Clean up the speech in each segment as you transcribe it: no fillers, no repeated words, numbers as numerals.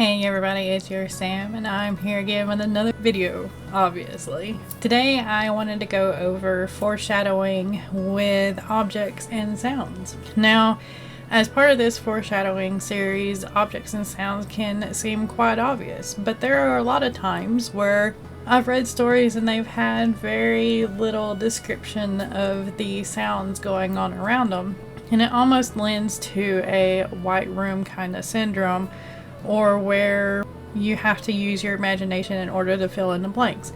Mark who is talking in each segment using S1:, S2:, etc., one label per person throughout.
S1: Hey everybody, it's your Sam, and I'm here again with another video, obviously. Today I wanted to go over foreshadowing with objects and sounds. Now, as part of this foreshadowing series, objects and sounds can seem quite obvious, but there are a lot of times where I've read stories and they've had very little description of the sounds going on around them, and it almost lends to a white room kind of syndrome, or where you have to use your imagination in order to fill in the blanks,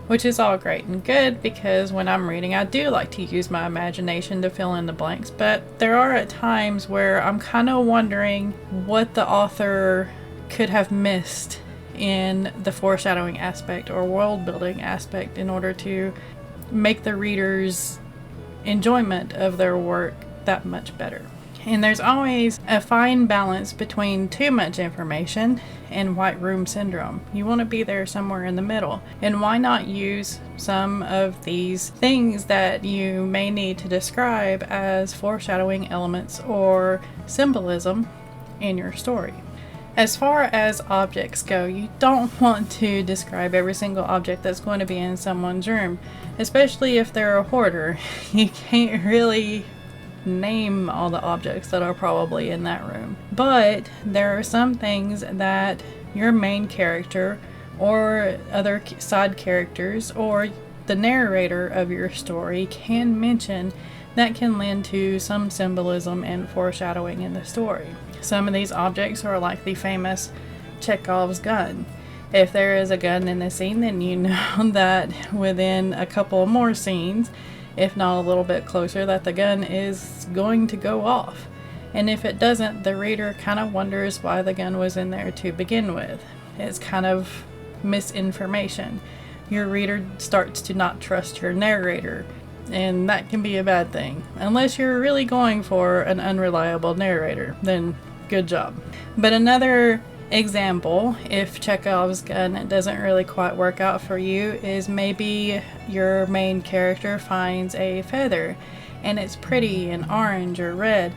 S1: which is all great and good because when I'm reading I do like to use my imagination to fill in the blanks, but there are at times where I'm kind of wondering what the author could have missed in the foreshadowing aspect or world building aspect in order to make the reader's enjoyment of their work that much better. And there's always a fine balance between too much information and white room syndrome. You want to be there somewhere in the middle. And why not use some of these things that you may need to describe as foreshadowing elements or symbolism in your story? As far as objects go, you don't want to describe every single object that's going to be in someone's room, especially if they're a hoarder. You can't really name all the objects that are probably in that room. But there are some things that your main character or other side characters or the narrator of your story can mention that can lend to some symbolism and foreshadowing in the story. Some of these objects are like the famous Chekhov's gun. If there is a gun in the scene, then you know that within a couple more scenes, if not a little bit closer, that the gun is going to go off. And if it doesn't, the reader kind of wonders why the gun was in there to begin with. It's kind of misinformation. Your reader starts to not trust your narrator, and that can be a bad thing. Unless you're really going for an unreliable narrator, then good job. But another example, if Chekhov's gun doesn't really quite work out for you, is maybe your main character finds a feather and it's pretty and orange or red,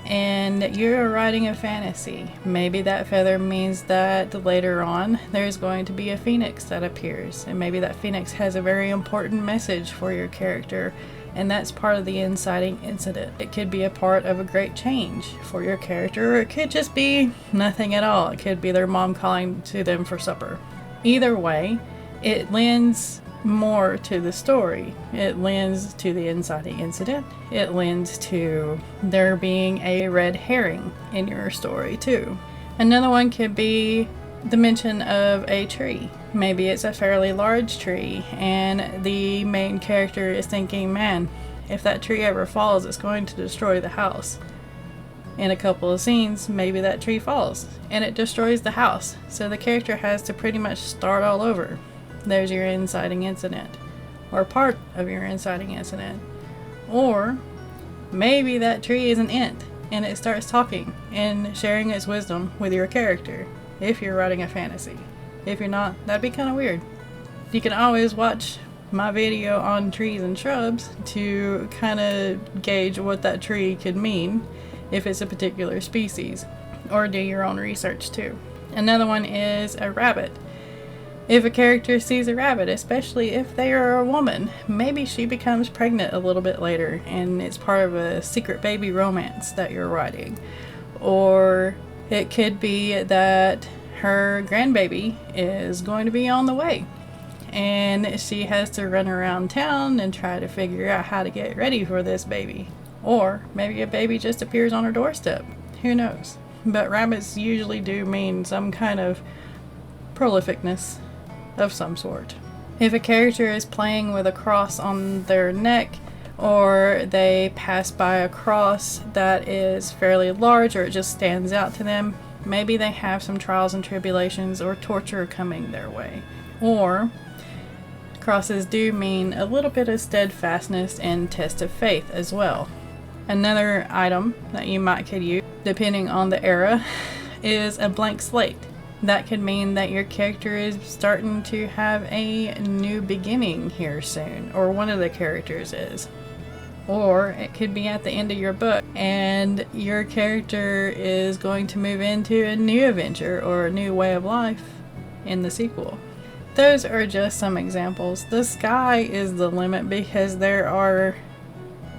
S1: and you're writing a fantasy. Maybe that feather means that later on there's going to be a phoenix that appears, and maybe that phoenix has a very important message for your character, and that's part of the inciting incident. It could be a part of a great change for your character, or it could just be nothing at all. It could be their mom calling to them for supper. Either way, it lends more to the story. It lends to the inciting incident. It lends to there being a red herring in your story too. Another one could be the mention of a tree. Maybe it's a fairly large tree and the main character is thinking, man, if that tree ever falls, it's going to destroy the house. In a couple of scenes, maybe that tree falls and it destroys the house, so the character has to pretty much start all over. There's your inciting incident, or part of your inciting incident. Or maybe that tree is an ent and it starts talking and sharing its wisdom with your character, if you're writing a fantasy. If you're not, that'd be kind of weird. You can always watch my video on trees and shrubs to kind of gauge what that tree could mean if it's a particular species, or do your own research too. Another one is a rabbit. If a character sees a rabbit, especially if they are a woman, maybe she becomes pregnant a little bit later and it's part of a secret baby romance that you're writing. Or it could be that her grandbaby is going to be on the way and she has to run around town and try to figure out how to get ready for this baby. Or maybe a baby just appears on her doorstep. Who knows? But rabbits usually do mean some kind of prolificness of some sort. If a character is playing with a cross on their neck, or they pass by a cross that is fairly large, or it just stands out to them, maybe they have some trials and tribulations or torture coming their way. Or crosses do mean a little bit of steadfastness and test of faith as well. Another item that you might could use, depending on the era, is a blank slate. That could mean that your character is starting to have a new beginning here soon, or one of the characters is. Or it could be at the end of your book and your character is going to move into a new adventure or a new way of life in the sequel. Those are just some examples. The sky is the limit because there are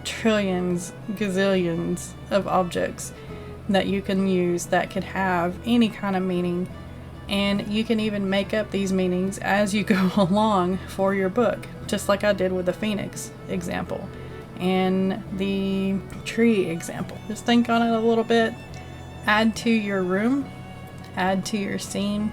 S1: trillions, gazillions of objects that you can use that could have any kind of meaning, and you can even make up these meanings as you go along for your book, just like I did with the Phoenix example and the tree example. Just think on it a little bit, add to your room, add to your scene,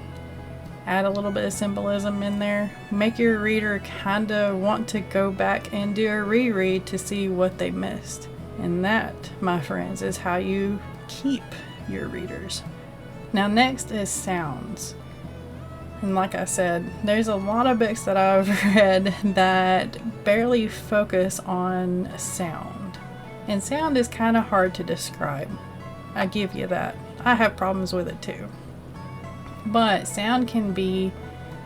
S1: add a little bit of symbolism in there, make your reader kind of want to go back and do a reread to see what they missed. And that, my friends, is how you keep your readers. Now next is sounds. And like I said, there's a lot of books that I've read that barely focus on sound. And sound is kind of hard to describe. I give you that. I have problems with it too. But sound can be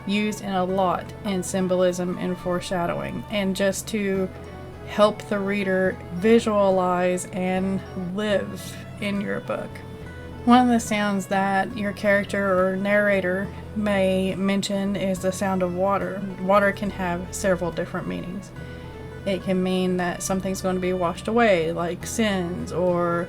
S1: used in a lot in symbolism and foreshadowing, and just to help the reader visualize and live in your book. One of the sounds that your character or narrator may mention is the sound of water. Water can have several different meanings. It can mean that something's going to be washed away, like sins, or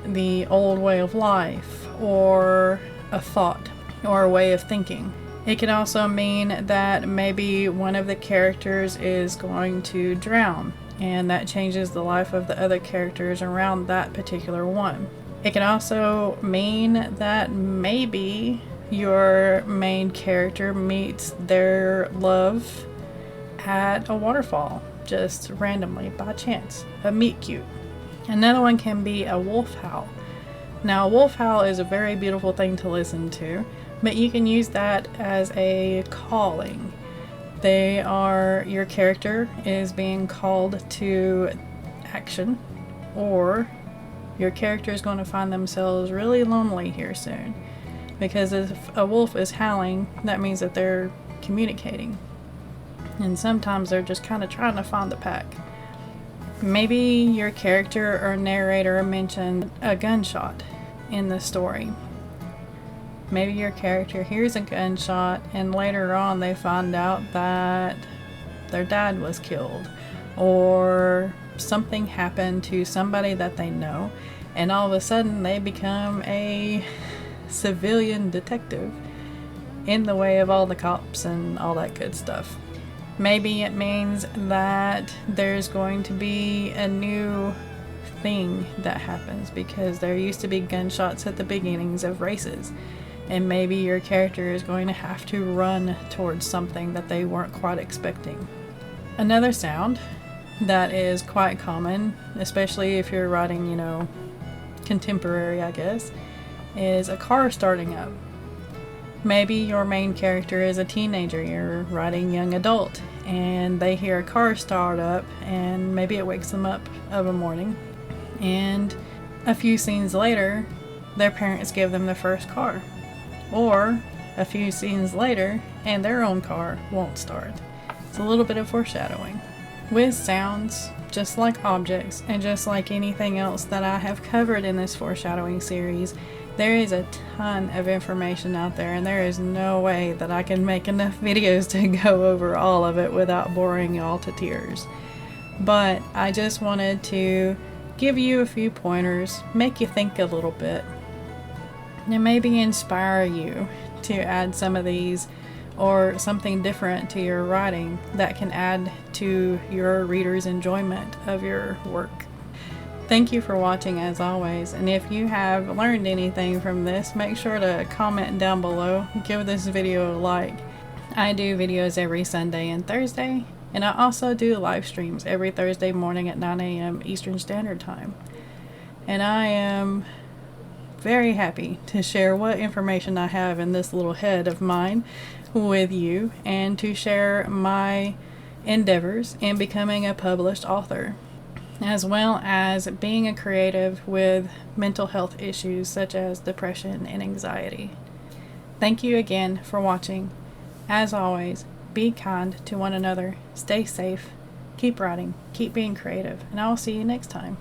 S1: the old way of life, or a thought, or a way of thinking. It can also mean that maybe one of the characters is going to drown, and that changes the life of the other characters around that particular one. It can also mean that maybe your main character meets their love at a waterfall, just randomly, by chance, a meet cute. Another one can be a wolf howl. Now, a wolf howl is a very beautiful thing to listen to, but you can use that as a calling. Your character is being called to action, or your character is going to find themselves really lonely here soon. Because if a wolf is howling, that means that they're communicating. And sometimes they're just kind of trying to find the pack. Maybe your character or narrator mentioned a gunshot in the story. Maybe your character hears a gunshot and later on they find out that their dad was killed, or something happened to somebody that they know, and all of a sudden they become a civilian detective in the way of all the cops and all that good stuff. Maybe it means that there's going to be a new thing that happens because there used to be gunshots at the beginnings of races, and maybe your character is going to have to run towards something that they weren't quite expecting. Another sound that is quite common, especially if you're writing, contemporary, I guess, is a car starting up. Maybe your main character is a teenager, you're writing young adult, and they hear a car start up, and maybe it wakes them up of a morning, and a few scenes later, their parents give them their first car. Or a few scenes later, and their own car won't start. It's a little bit of foreshadowing. With sounds, just like objects, and just like anything else that I have covered in this foreshadowing series, there is a ton of information out there, and there is no way that I can make enough videos to go over all of it without boring y'all to tears. But I just wanted to give you a few pointers, make you think a little bit, and maybe inspire you to add some of these or something different to your writing that can add to your reader's enjoyment of your work. Thank you for watching as always, and if you have learned anything from this, make sure to comment down below, give this video a like. I do videos every Sunday and Thursday, and I also do live streams every Thursday morning at 9 a.m. Eastern Standard Time. And I am very happy to share what information I have in this little head of mine with you, and to share my endeavors in becoming a published author, as well as being a creative with mental health issues such as depression and anxiety. Thank you again for watching. As always, be kind to one another, stay safe, keep writing, keep being creative, and I will see you next time.